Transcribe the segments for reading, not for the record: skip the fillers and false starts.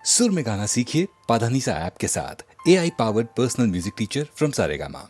सुर में गाना सीखिए पाधानीसा ऐप के साथ। AI powered personal music teacher from Saregama.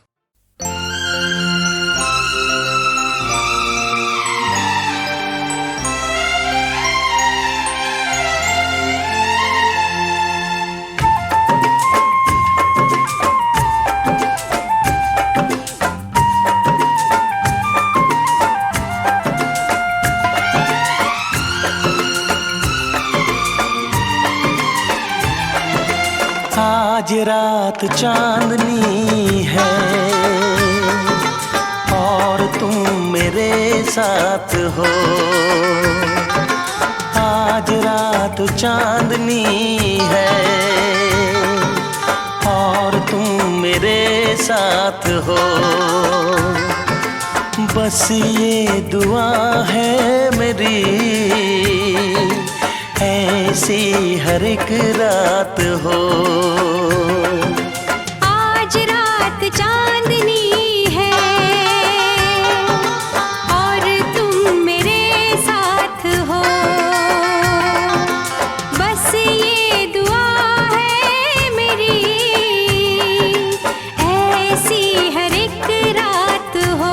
आज रात चांदनी है और तुम मेरे साथ हो। आज रात चांदनी है और तुम मेरे साथ हो। बस ये दुआ है मेरी, ऐसी हर एक रात हो। आज रात चांदनी है और तुम मेरे साथ हो। बस ये दुआ है मेरी, ऐसी हर एक रात हो।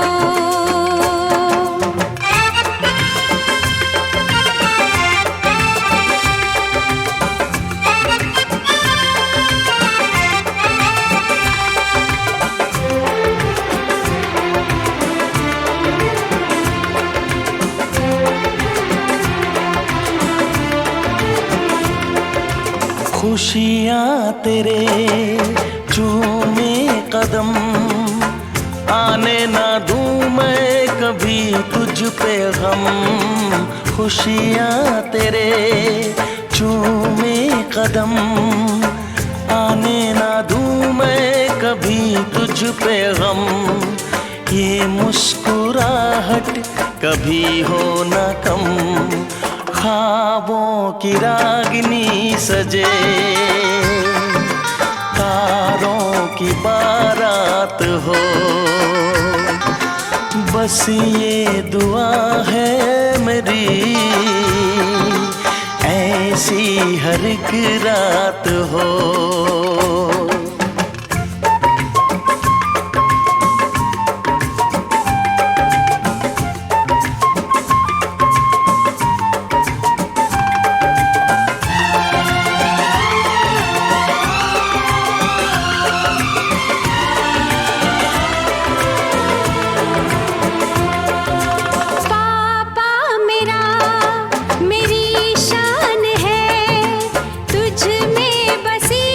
खुशियाँ तेरे चूमे कदम, आने ना दूँ मैं कभी तुझ पे गम। खुशियाँ तेरे चूमे कदम, आने ना दूँ मैं कभी तुझ पे गम। ये मुस्कुराहट कभी हो ना कम, ख्वाबों की रागनी सजे, तारों की बारात हो। बस ये दुआ है मेरी, ऐसी हर एक रात हो। मेरी शान है तुझ में बसी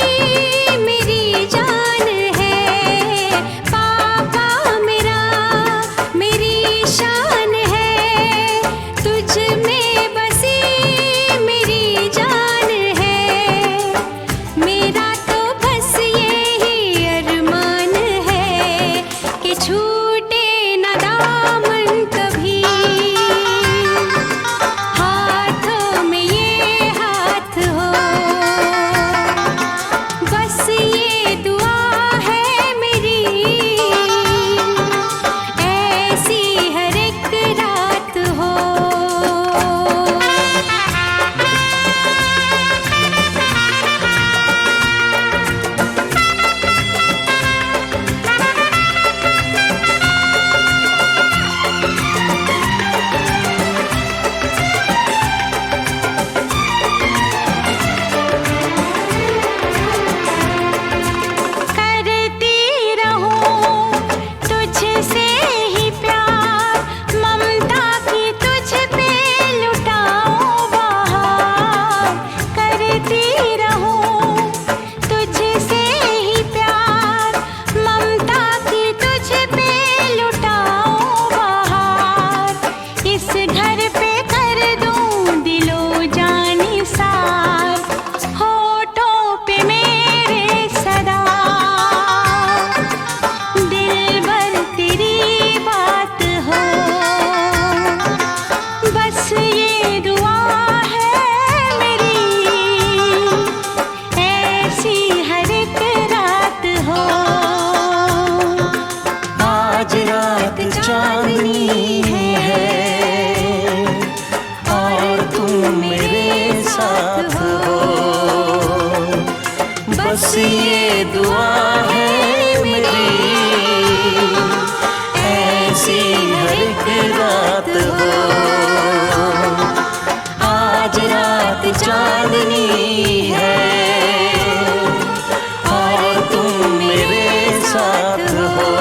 बस ये दुआ है मेरी, ऐसी हर एक रात हो। आज रात चांदनी है और तुम मेरे साथ हो।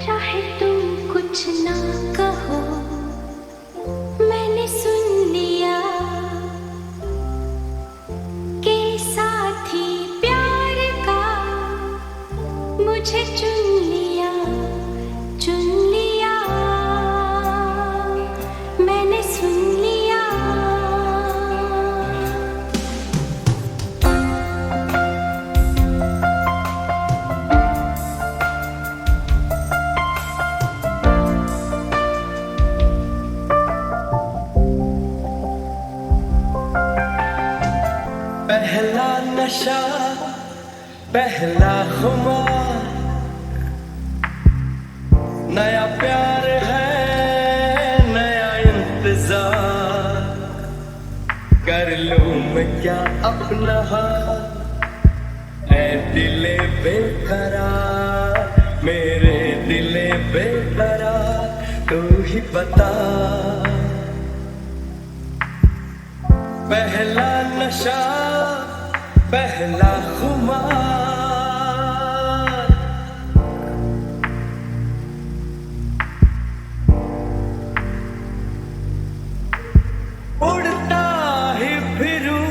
चाहे तुम कुछ ना कहो, मैंने सुन लिया कि साथी प्यार का मुझे चुन लिया, चुन लिया, मैंने सुन लिया। पहला नशा पहला खुमार, नया प्यार है नया इंतजार, कर लूं मैं क्या अपना हाथ, दिले बेकरार, मेरे दिले बेकरार, तू ही बता। पहला नशा पहला खुमार, उड़ता ही फिरूं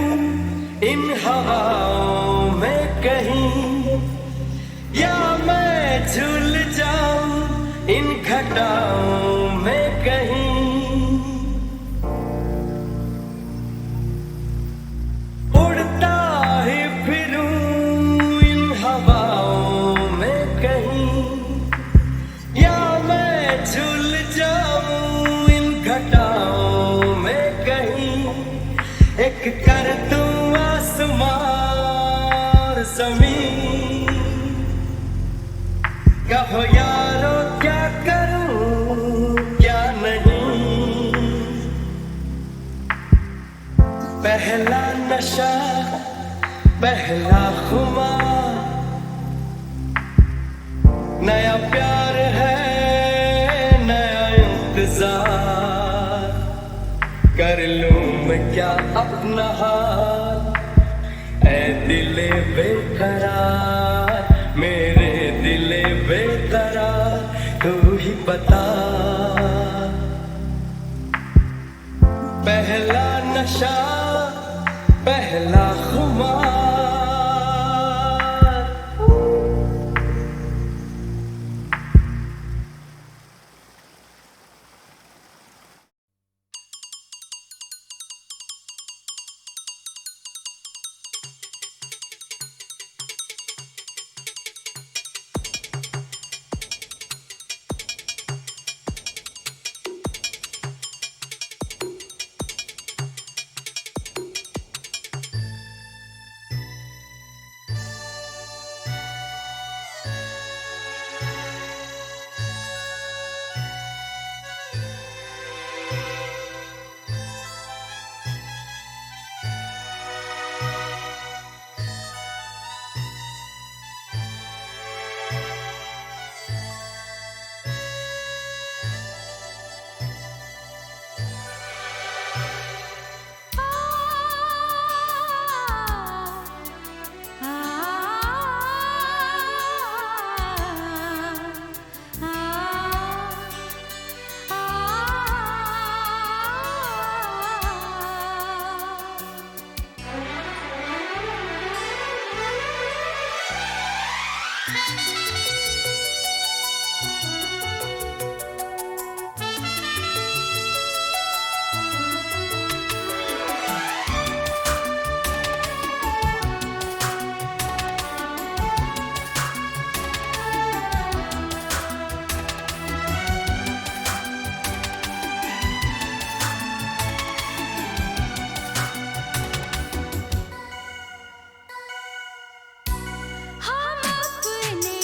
इन हवाओं में कहीं, या मैं झूल जाऊं इन घटाओं में कहीं। उड़ता ही फिरूं इन हवाओं में कहीं, या मैं झूल जाऊं इन घटाओं में कहीं। एक कर दूं आसमां और ज़मीन, कहो यारो क्या करूं क्या नहीं। पहला नशा पहला खुमार, नया प्यार है नया इंतजार। कर लूं मैं क्या अपना हाल, ऐ दिले बेकरार, मेरे दिले बेकरार, तू ही बता। पहला नशा पहला खुमार। हम अपने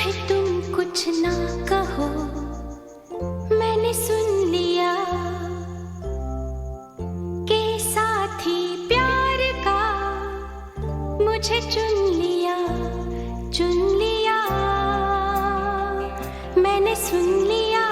चाहे तुम कुछ ना कहो, मैंने सुन लिया कि साथी प्यार का मुझे चुन लिया, मैंने सुन लिया।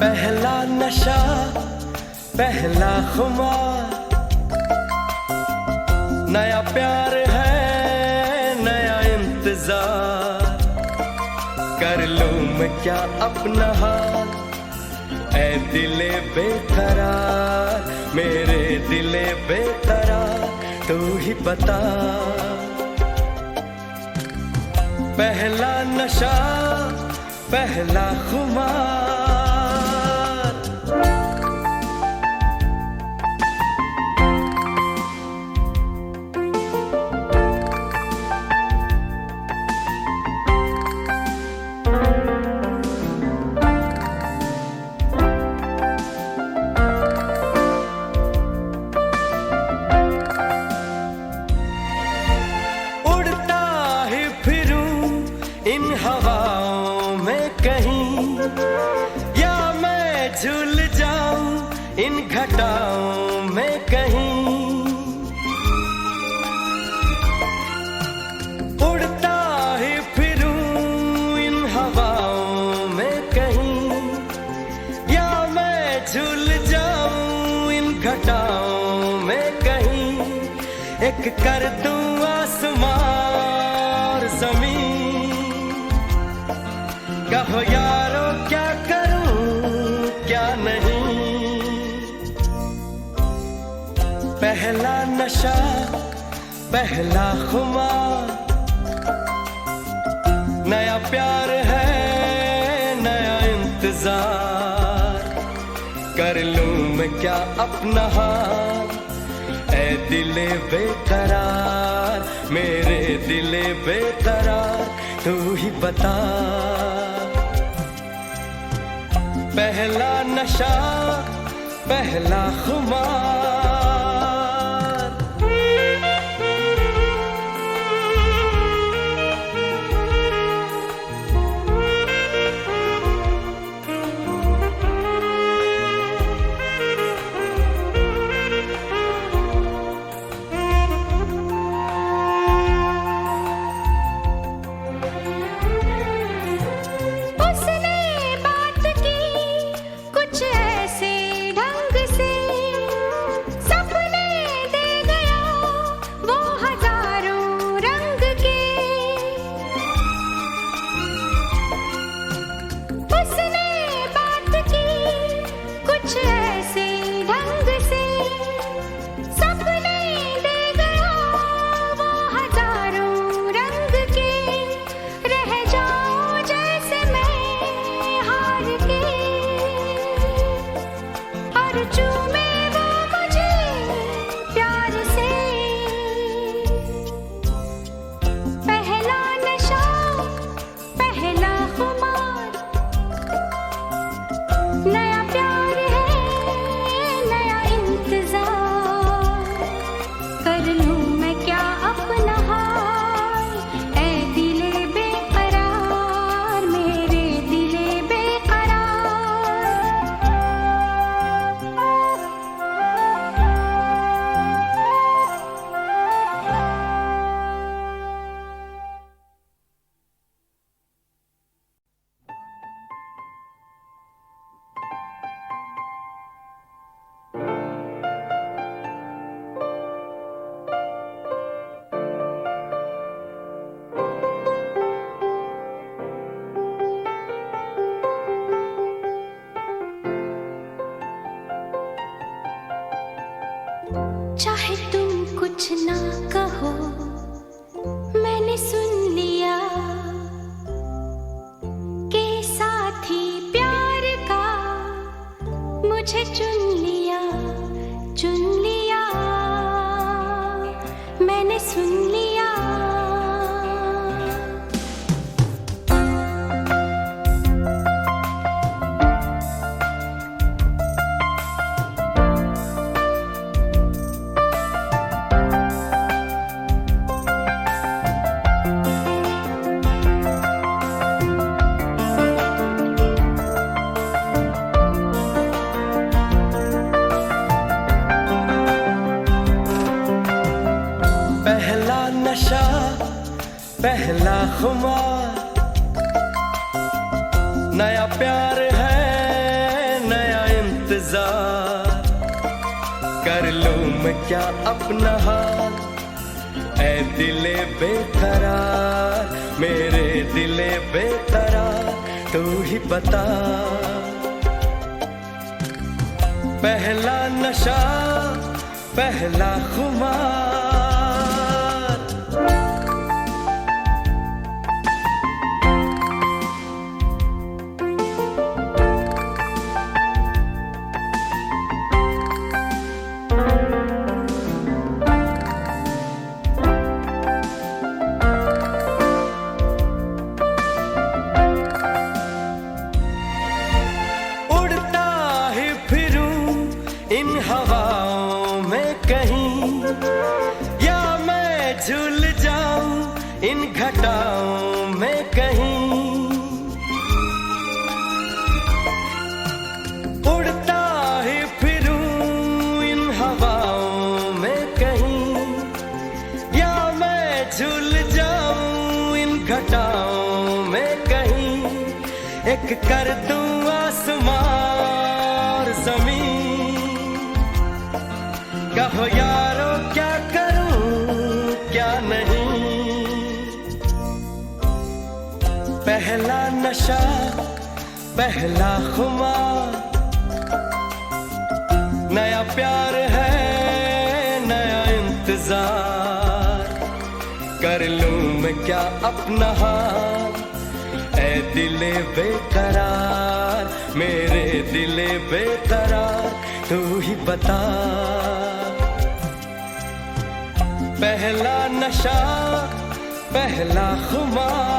पहला नशा, पहला खुमार, नया प्यार है, नया इंतजार। कर लूं मैं क्या अपना हाल, ऐ दिले बेकरार, मेरे दिले बेकरार, तू ही बता। पहला नशा, पहला खुमार, इन हवाओं में कहीं, या मैं झूल जाऊं इन घटाओं में कहीं। उड़ता ही फिरूं इन हवाओं में कहीं, या मैं झूल जाऊं इन घटाओं में कहीं। एक कर दूं आसमां और ज़मीन, कहो यारो क्या करूं क्या नहीं। पहला नशा, पहला खुमार, नया प्यार है, नया इंतजार। कर लूं मैं क्या अपना हाल, ऐ दिले बेकरार, मेरे दिले बेकरार, तू ही बता। पहला नशा, पहला खुमार। चाहे तुम कुछ ना कहो, मैंने सुन लिया कि साथी मुझे चुन लिया मैंने सुन लिया। पहला नशा पहला खुमार, नया प्यार है नया इंतजार। कर लूं मैं क्या अपना हाल, ऐ दिले बेकरार, मेरे दिले बेकरार, तू ही बता। पहला नशा पहला खुमार, इन हवाओं में कहीं, या मैं झूल जाऊं इन घटाओं में कहीं। उड़ता ही फिरूं इन हवाओं में कहीं, या मैं झूल जाऊं इन घटाओं में कहीं। एक कर दूं आसमां और जमीन, कहो यारो क्या करूं क्या नहीं। पहला नशा पहला खुमार, नया प्यार है नया इंतजार। कर लूं मैं क्या अपना हाल, ऐ दिले बेकरार, मेरे दिले बेकरार, तू ही बता। पहला नशा पहला खुमार।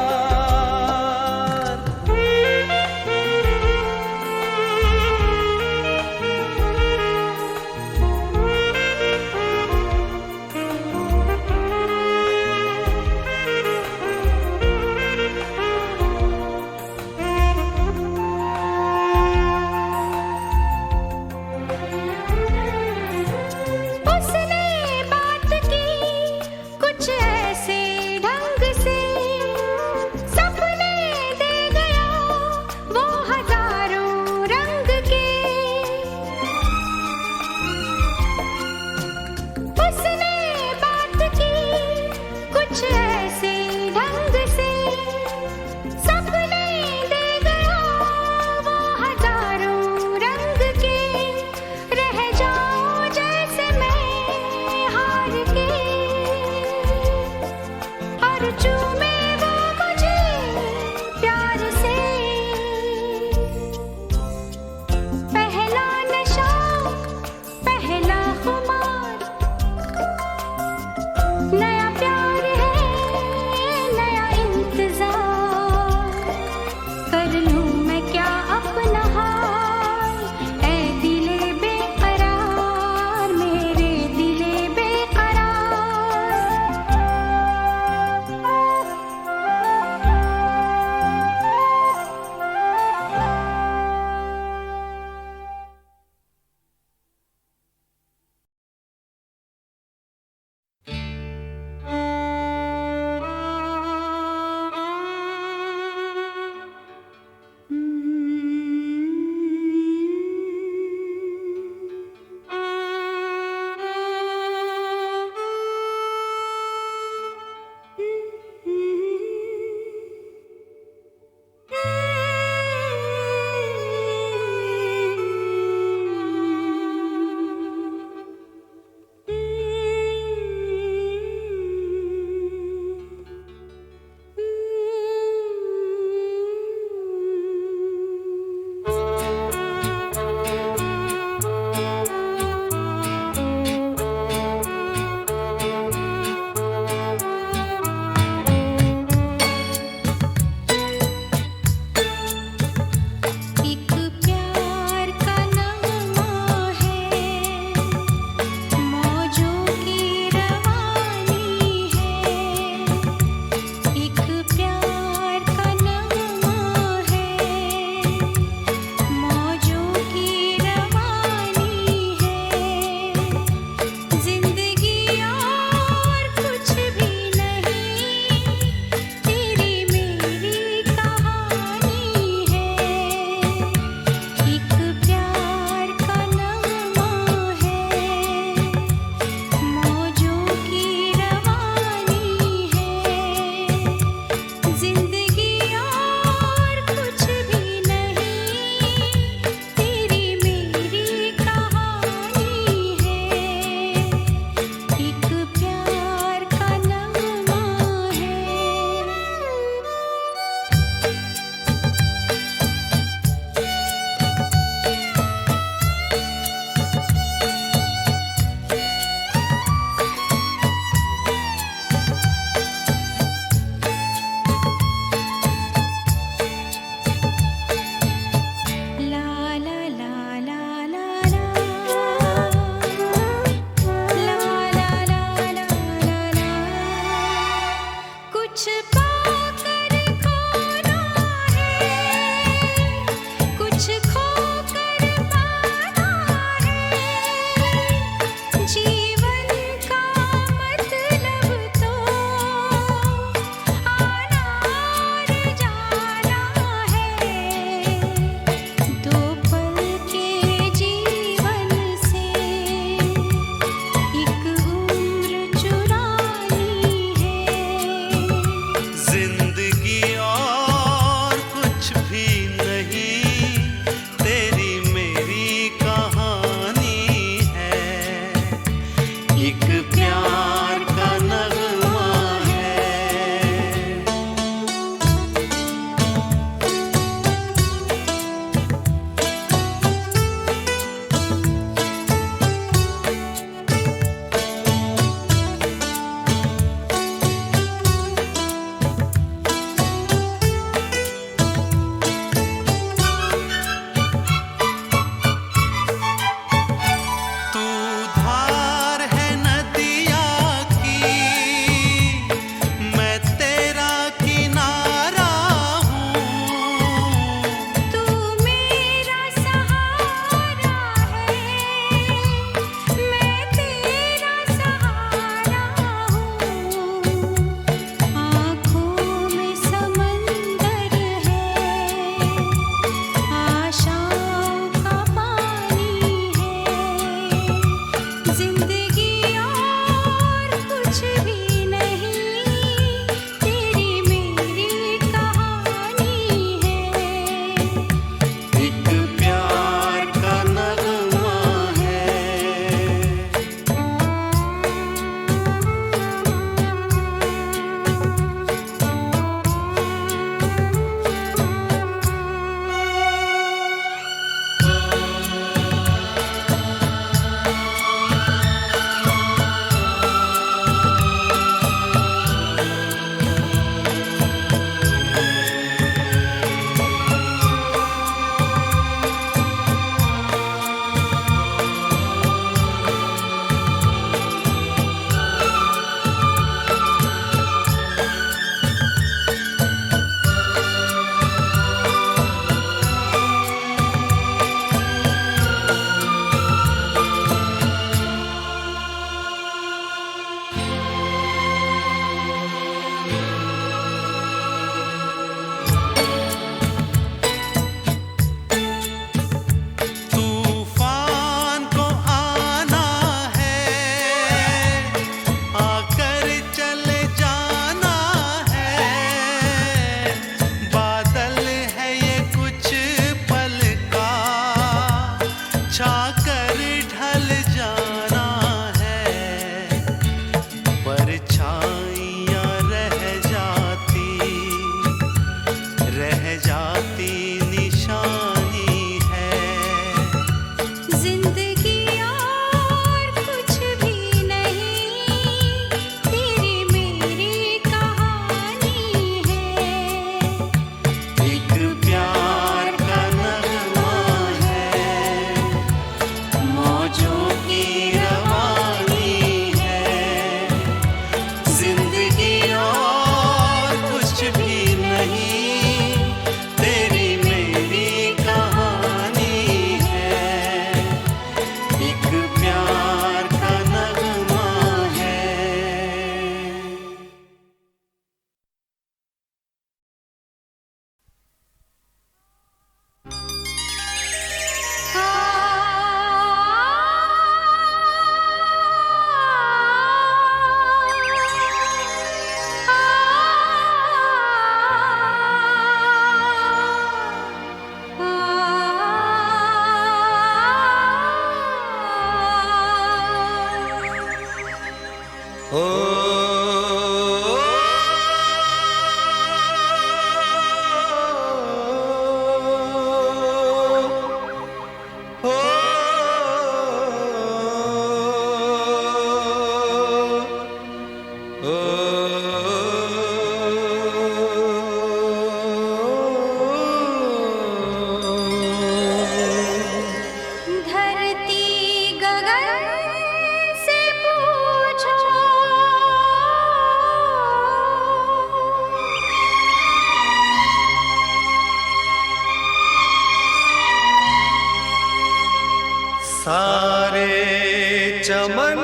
चमन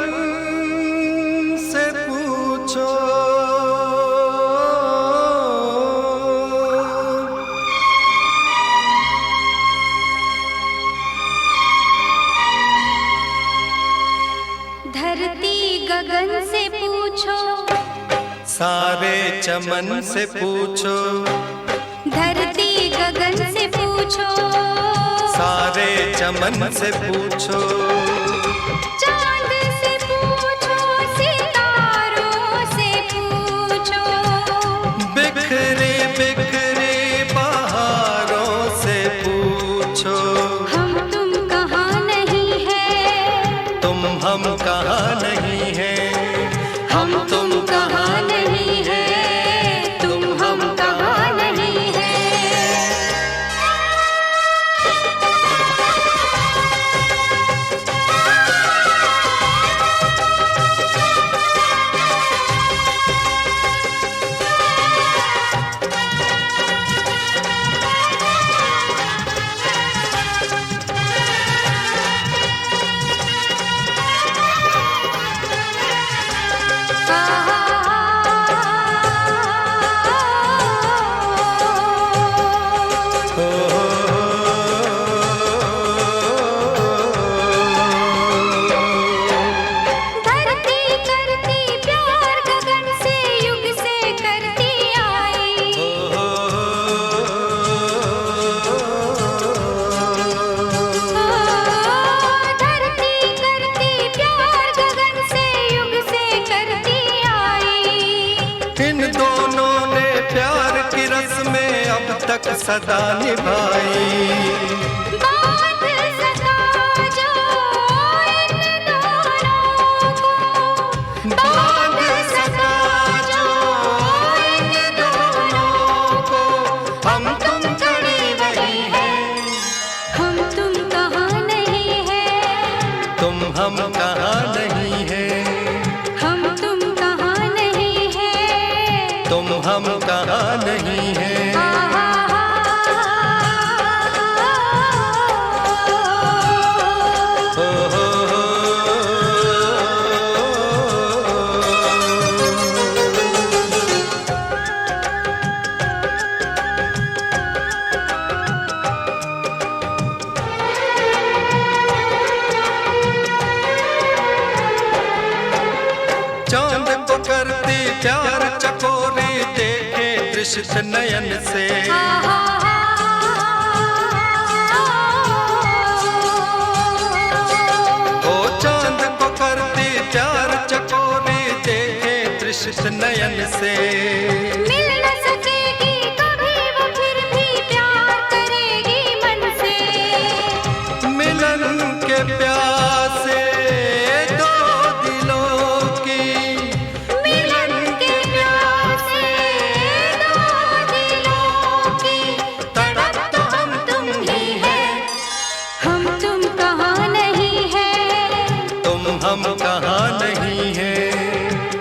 से पूछो धरती गगन से पूछो, सारे चमन से पूछो धरती गगन से पूछो, सारे चमन से पूछो चांद से पूछो, सितारों से पूछो, बिखरे बिखरे बहारों से पूछो हम तुम कहाँ नहीं है, हम कहाँ नहीं है, हम तुम कहाँ नहीं है, तुम हम कहाँ नहीं है। धरती करती प्यार गगन से युग से करती आई, धरती करती प्यार गगन से युग से करती आई। इन दोनों ने प्यार की रस्में अब तक सदा निभाई बात सदा जो इन दोनों को, बात सदा जो इन दोनों को हम तुम कड़ी नहीं है, हम तुम कहाँ नहीं है, हम कहाँ नहीं है, हम तुम कहाँ नहीं है, हम कहाँ नहीं है। चांद को करती प्यार चकोरी देखे दृष्ट नयन से ओ चांद को करती प्यार चकोरी देखे दृष्ट नयन से मिल न सकेगी कभी वो फिर भी प्यार करेगी मन से, मिलन के प्यासे दो दिलों की, मिलन के प्यासे दो दिलों की, तड़प तो हम तुम ही है, हम तुम कहाँ नहीं है, हम कहाँ नहीं है,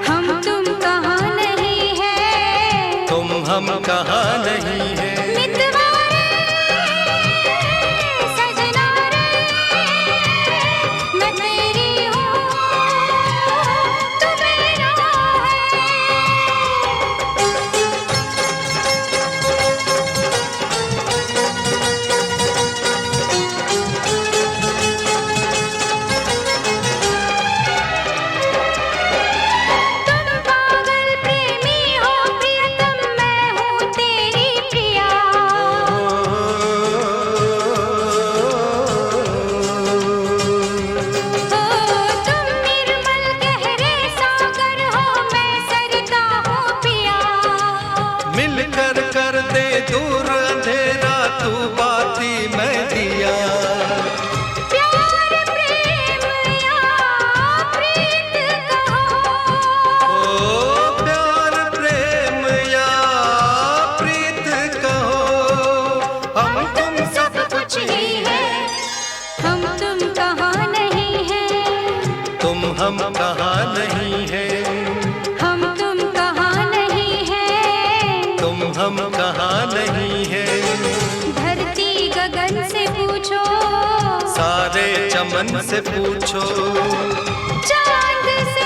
हम तुम कहाँ नहीं है, हम कहाँ नहीं है। मितवा रे सजना रे, मैं तेरी हूँ तू मेरा है। तुम पागल प्रेमी हो प्रियतम, मैं हूँ तेरी प्रिया, तुम निर्मल गहरे सागर हो, मैं सरिता हूँ पिया। मिलकर कर दे दूर अंधेरा तू बाती मैं दिया, प्यार प्रेम या प्रीत कहो, ओ प्यार प्रेम या प्रीत कहो, हम तुम सब कुछ ही है, हम तुम कहाँ नहीं है, हम कहाँ नहीं है, हम तुम कहाँ नहीं है, हम कहाँ नहीं है। धरती गगन चमन से पूछो, चांद से